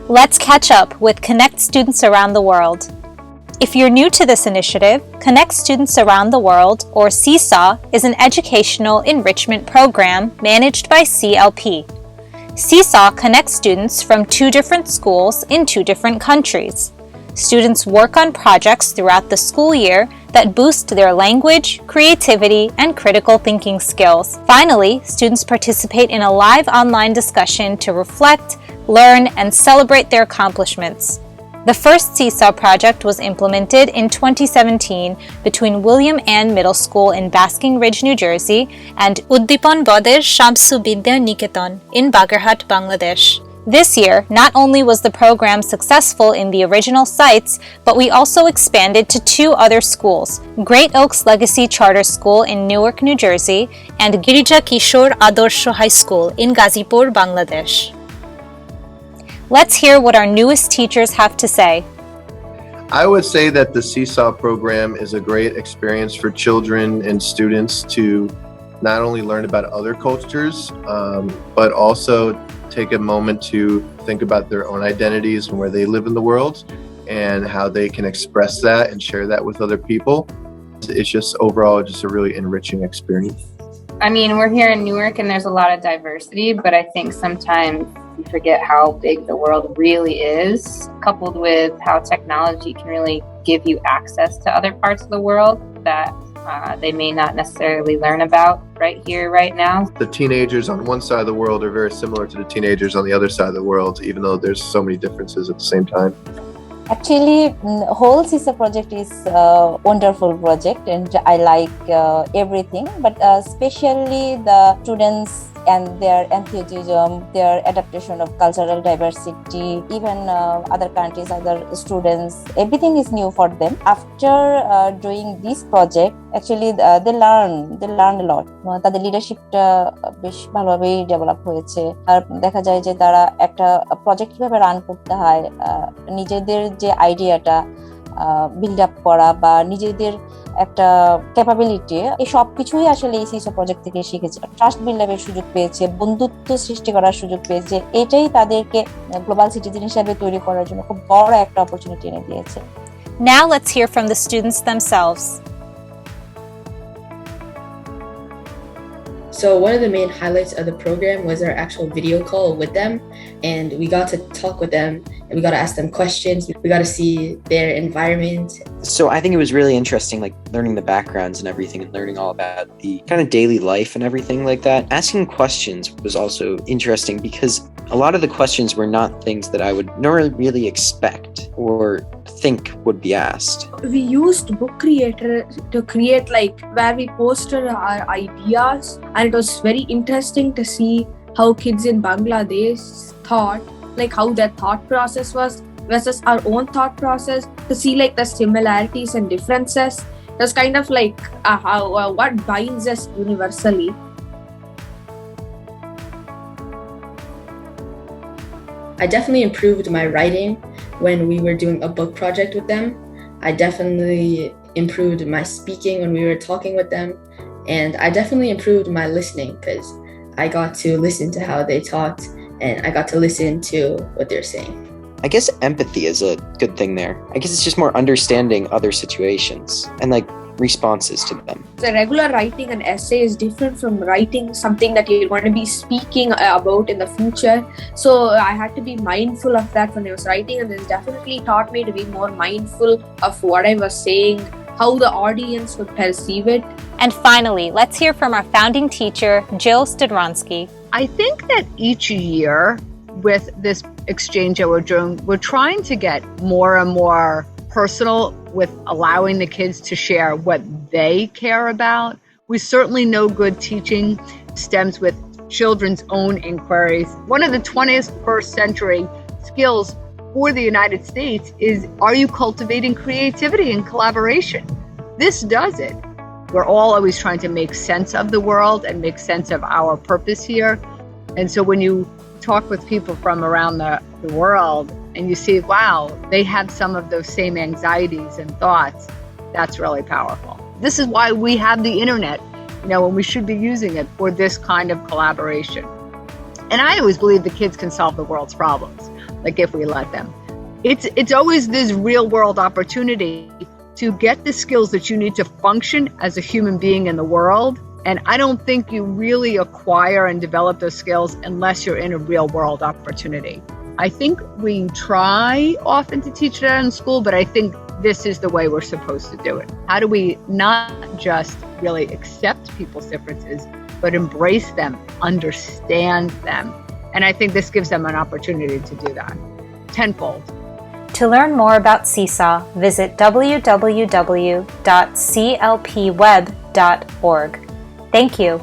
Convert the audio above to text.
Let's catch up with Connect Students Around the World. If you're new to this initiative, Connect Students Around the World, or CSAW, is an educational enrichment program managed by CLP. CSAW connects students from 2 different schools in 2 different countries. Students work on projects throughout the school year that boost their language, creativity, and critical thinking skills. Finally, students participate in a live online discussion to reflect, learn, and celebrate their accomplishments. The first CSAW project was implemented in 2017 between William Ann Middle School in Basking Ridge, New Jersey, and Uddipan Boder Shamsu Bidya Niketan in Bagarhat, Bangladesh. This year, not only was the program successful in the original sites, but we also expanded to 2 other schools, Great Oaks Legacy Charter School in Newark, New Jersey, and Girija Kishore Adorsho High School in Gazipur, Bangladesh. Let's hear what our newest teachers have to say. I would say that the CSAW program is a great experience for children and students to not only learn about other cultures, but also take a moment to think about their own identities and where they live in the world and how they can express that and share that with other people. It's just overall just a really enriching experience. I mean, we're here in Newark and there's a lot of diversity, but I think sometimes you forget how big the world really is, coupled with how technology can really give you access to other parts of the world that they may not necessarily learn about right here, right now. The teenagers on one side of the world are very similar to the teenagers on the other side of the world, even though there's so many differences at the same time. Actually, whole CSAW project is a wonderful project and I like everything, but especially the students and their enthusiasm, their adaptation of cultural diversity, even other countries, other students, everything is new for them. After doing this project, actually they learn a lot. তাদের লিডারশিপটা বেশ ভালোভাবেই develop হয়েছে আর দেখা যায় যে তারা একটা project কিভাবে রান করতে হয়, নিজেদের যে আইডিয়াটা বিল্ড আপ করা বা নিজেদের একটা ক্যাপাবিলিটি, এই সব কিছুই আসলে এই CSAW প্রজেক্ট থেকে শিখেছে। ট্রাস্ট বিল্ড আপের সুযোগ পেয়েছে, বন্ধুত্ব সৃষ্টি করার সুযোগ পেয়েছে, এটাই তাদেরকে গ্লোবাল সিটিজেন হিসেবে তৈরি করার জন্য খুব বড় একটা অপরচুনিটি এনে দিয়েছে। Now let's hear from the students themselves. So one of the main highlights of the program was our actual video call with them, and we got to talk with them and we got to ask them questions. We got to see their environment. So I think it was really interesting, like learning the backgrounds and everything and learning all about the kind of daily life and everything like that. Asking questions was also interesting because a lot of the questions were not things that I would normally really expect or think would be asked. We used Book Creator to create like where we posted our ideas, and it was very interesting to see how kids in Bangladesh thought, like how their thought process was versus our own thought process, to see like the similarities and differences. It was kind of like how what binds us universally. I definitely improved my writing when we were doing a book project with them. I definitely improved my speaking when we were talking with them. And I definitely improved my listening because I got to listen to how they talked and I got to listen to what they're saying. I guess empathy is a good thing there. I guess it's just more understanding other situations and like responses to them. The regular writing an essay is different from writing something that you're going to be speaking about in the future. So I had to be mindful of that when I was writing, and this definitely taught me to be more mindful of what I was saying, how the audience would perceive it. And finally, let's hear from our founding teacher, Jill Stodronsky. I think that each year with this exchange that we're doing, we're trying to get more and more personal with allowing the kids to share what they care about. We certainly know good teaching stems with children's own inquiries. One of the 21st century skills for the United States is, are you cultivating creativity and collaboration? This does it. We're all always trying to make sense of the world and make sense of our purpose here. And so when you talk with people from around the world and you see, wow, they have some of those same anxieties and thoughts, that's really powerful. This is why we have the internet, and we should be using it for this kind of collaboration. And I always believe the kids can solve the world's problems. like if we let them. It's always this real world opportunity to get the skills that you need to function as a human being in the world. And I don't think you really acquire and develop those skills unless you're in a real world opportunity. I think we try often to teach that in school, but I think this is the way we're supposed to do it. How do we not just really accept people's differences, but embrace them, understand them? And I think this gives them an opportunity to do that tenfold. To learn more about CSAW, visit www.clpweb.org. Thank you.